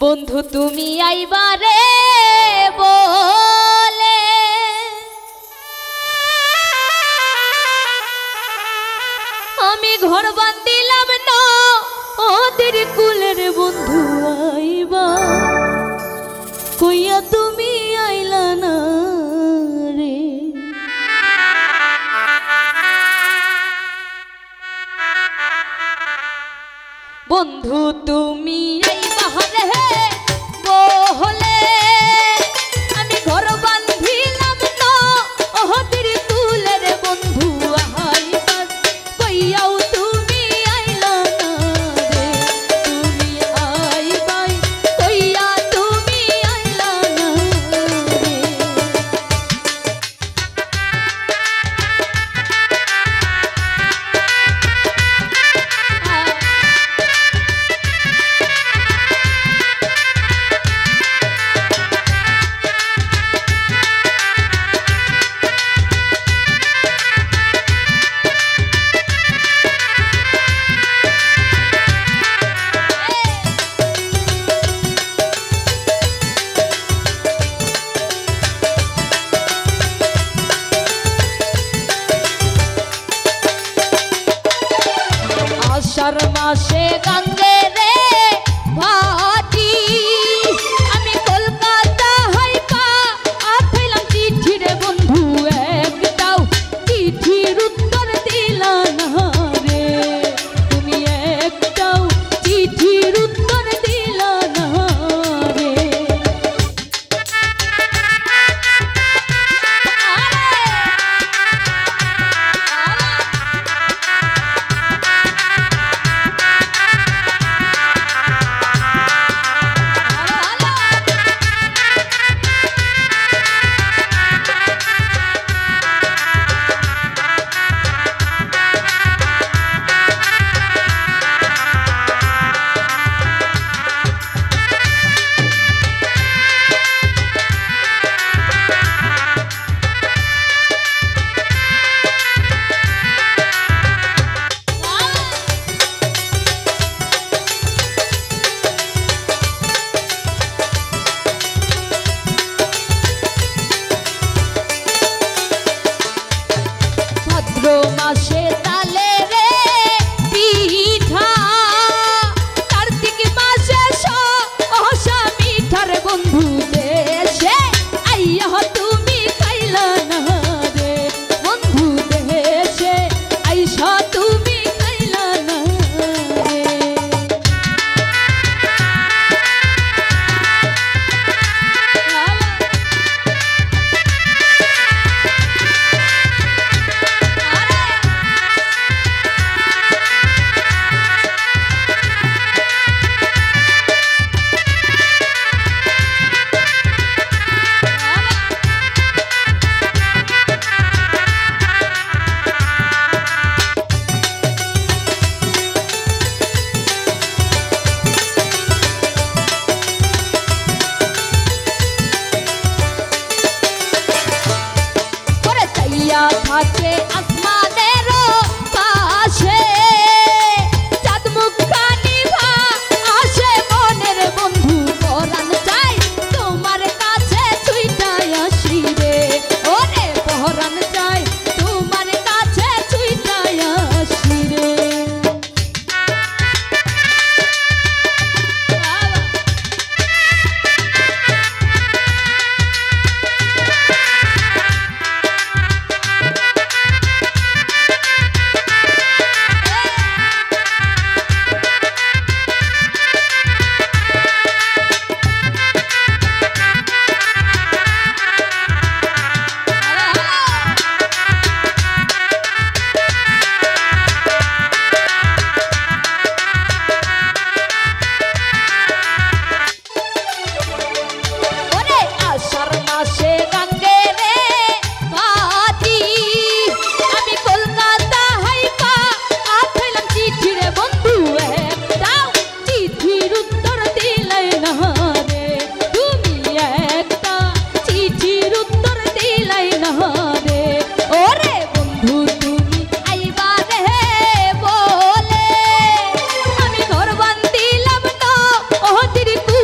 বন্ধু তুমি আইবারে বলে আমি ঘর বান্ধিলাম না ওদের কুলের বন্ধু আইবা কইয়া তুমি আইলা না রে বন্ধু তুমি আইবা রে বলে আমি ঘর বান্ধিলাম না ওদের কুলের বন্ধু আইবা কইয়াও তুমি আইলা না রে তুমি আইবা কইয়া তুমি আইলা না রে আষাঢ় মাসে গঙ্গে রে ভাটি আমি কলকাতা হাইপা আথাইলাম চিঠি রে বন্ধু একটাও চিঠির উত্তর দিলা না রে তুমি একটাও চিঠির উত্তর দিলা না রে মাসে তালে রে পিঠা কার্তিক মাসে সহসা মিঠার বন্ধু দেশে আইয়া তুমি খাইলা না রে বন্ধু দেশে আইসা তুমি খাইলা না রে থাকে আসমানের পাশে চাঁদ মুখা নিভা আসে মনের বন্ধু পরাণ চাই তোমার কাছে ছুইটাই আসি রে ওরে পরাণ চাই তোমার কাছে ছুইটাই আসি রে तेरी